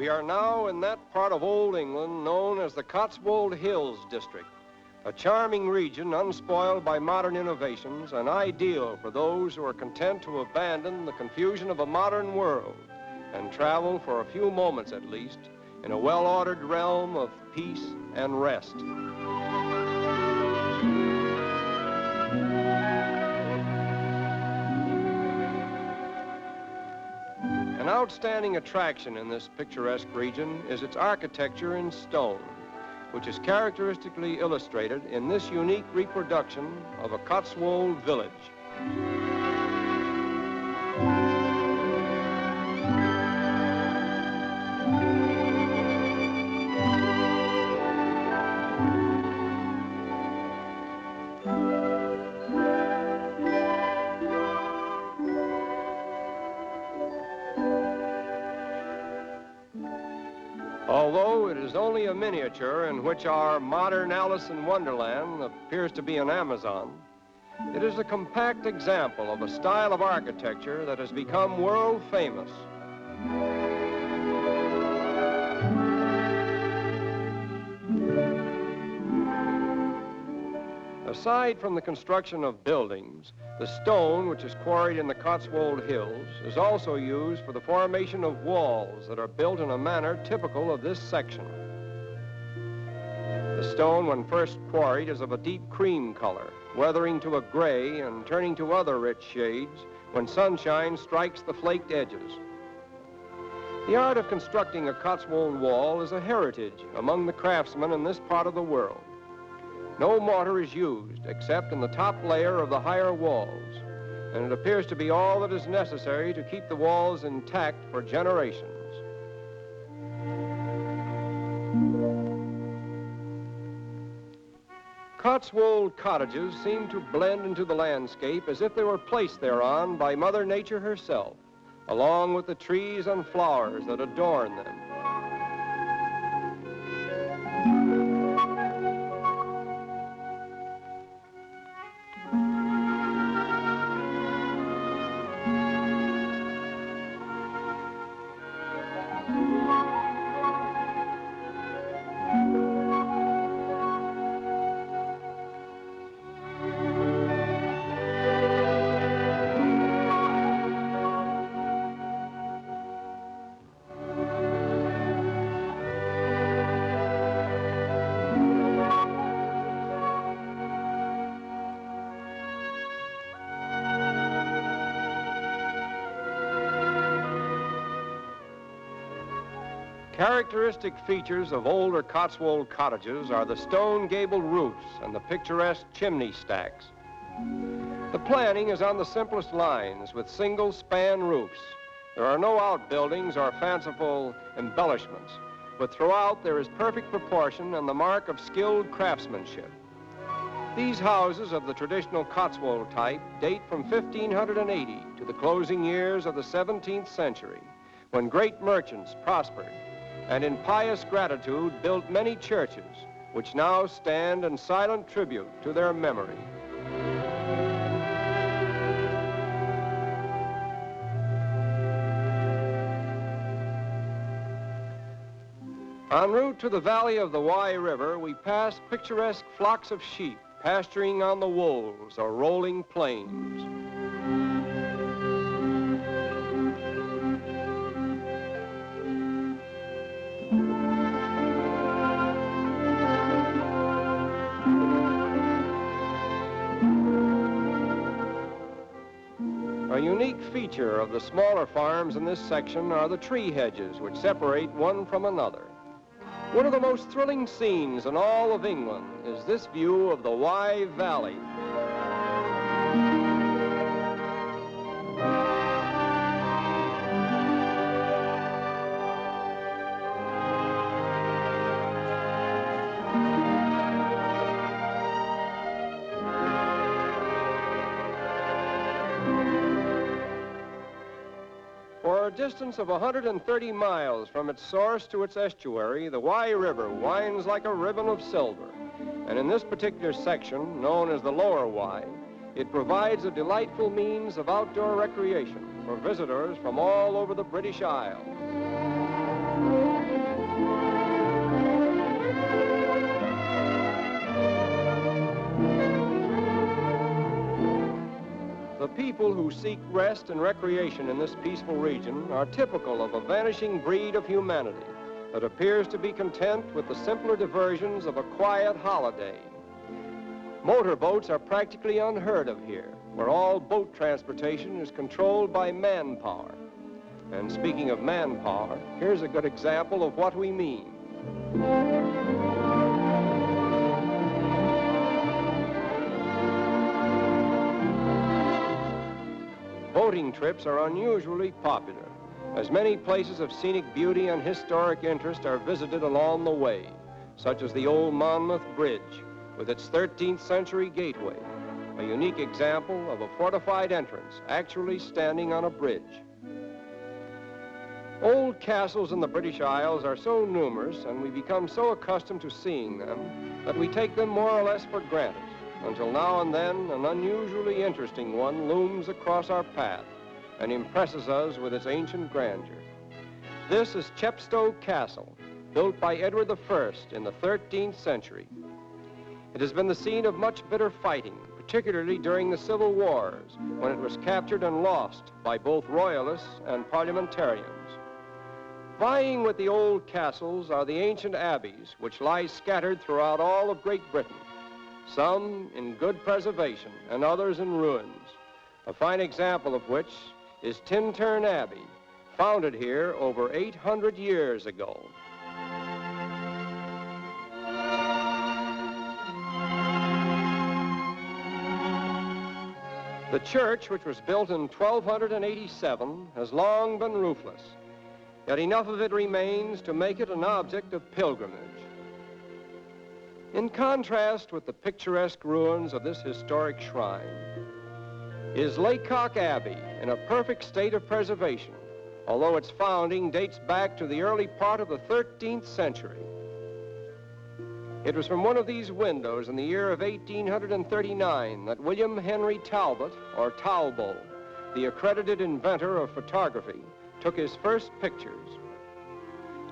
We are now in that part of Old England known as the Cotswold Hills district, a charming region unspoiled by modern innovations and ideal for those who are content to abandon the confusion of a modern world and travel for a few moments at least in a well-ordered realm of peace and rest. An outstanding attraction in this picturesque region is its architecture in stone, which is characteristically illustrated in this unique reproduction of a Cotswold village. Although it is only a miniature in which our modern Alice in Wonderland appears to be an Amazon, it is a compact example of a style of architecture that has become world famous. Aside from the construction of buildings, the stone, which is quarried in the Cotswold Hills, is also used for the formation of walls that are built in a manner typical of this section. The stone, when first quarried, is of a deep cream color, weathering to a gray and turning to other rich shades when sunshine strikes the flaked edges. The art of constructing a Cotswold wall is a heritage among the craftsmen in this part of the world. No mortar is used except in the top layer of the higher walls, and it appears to be all that is necessary to keep the walls intact for generations. Cotswold cottages seem to blend into the landscape as if they were placed thereon by Mother Nature herself, along with the trees and flowers that adorn them. Characteristic features of older Cotswold cottages are the stone gabled roofs and the picturesque chimney stacks. The planning is on the simplest lines with single span roofs. There are no outbuildings or fanciful embellishments, but throughout there is perfect proportion and the mark of skilled craftsmanship. These houses of the traditional Cotswold type date from 1580 to the closing years of the 17th century, when great merchants prospered and in pious gratitude built many churches, which now stand in silent tribute to their memory. En route to the valley of the Wye River, we pass picturesque flocks of sheep pasturing on the wolds or rolling plains. A unique feature of the smaller farms in this section are the tree hedges which separate one from another. One of the most thrilling scenes in all of England is this view of the Wye Valley. For a distance of 130 miles from its source to its estuary, the Wye River winds like a ribbon of silver. And in this particular section, known as the Lower Wye, it provides a delightful means of outdoor recreation for visitors from all over the British Isles. people who seek rest and recreation in this peaceful region are typical of a vanishing breed of humanity that appears to be content with the simpler diversions of a quiet holiday. Motorboats are practically unheard of here, where all boat transportation is controlled by manpower. And speaking of manpower, here's a good example of what we mean. Boating trips are unusually popular, as many places of scenic beauty and historic interest are visited along the way, such as the old Monmouth Bridge, with its 13th century gateway, a unique example of a fortified entrance actually standing on a bridge. Old castles in the British Isles are so numerous, and we become so accustomed to seeing them, that we take them more or less for granted, until now and then an unusually interesting one looms across our path and impresses us with its ancient grandeur. This is Chepstow Castle, built by Edward I in the 13th century. It has been the scene of much bitter fighting, particularly during the Civil Wars, when it was captured and lost by both royalists and parliamentarians. Vying with the old castles are the ancient abbeys, which lie scattered throughout all of Great Britain, some in good preservation and others in ruins, a fine example of which is Tintern Abbey, founded here over 800 years ago. The church, which was built in 1287, has long been roofless, yet enough of it remains to make it an object of pilgrimage. In contrast with the picturesque ruins of this historic shrine is Laycock Abbey, in a perfect state of preservation, although its founding dates back to the early part of the 13th century. It was from one of these windows in the year of 1839 that William Henry Talbot, or Talbot, the accredited inventor of photography, took his first pictures.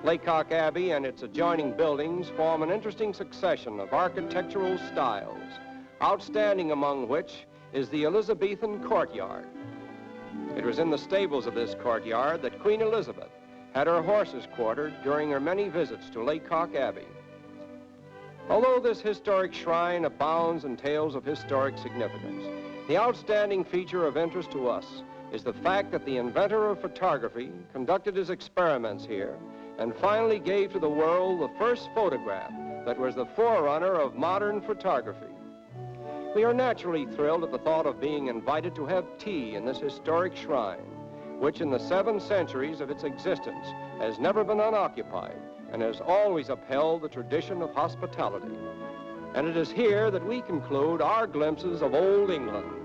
Laycock Abbey and its adjoining buildings form an interesting succession of architectural styles, outstanding among which is the Elizabethan courtyard. It was in the stables of this courtyard that Queen Elizabeth had her horses quartered during her many visits to Laycock Abbey. Although this historic shrine abounds in tales of historic significance, the outstanding feature of interest to us is the fact that the inventor of photography conducted his experiments here and finally gave to the world the first photograph that was the forerunner of modern photography. We are naturally thrilled at the thought of being invited to have tea in this historic shrine, which in the 7 centuries of its existence has never been unoccupied and has always upheld the tradition of hospitality. And it is here that we conclude our glimpses of old England.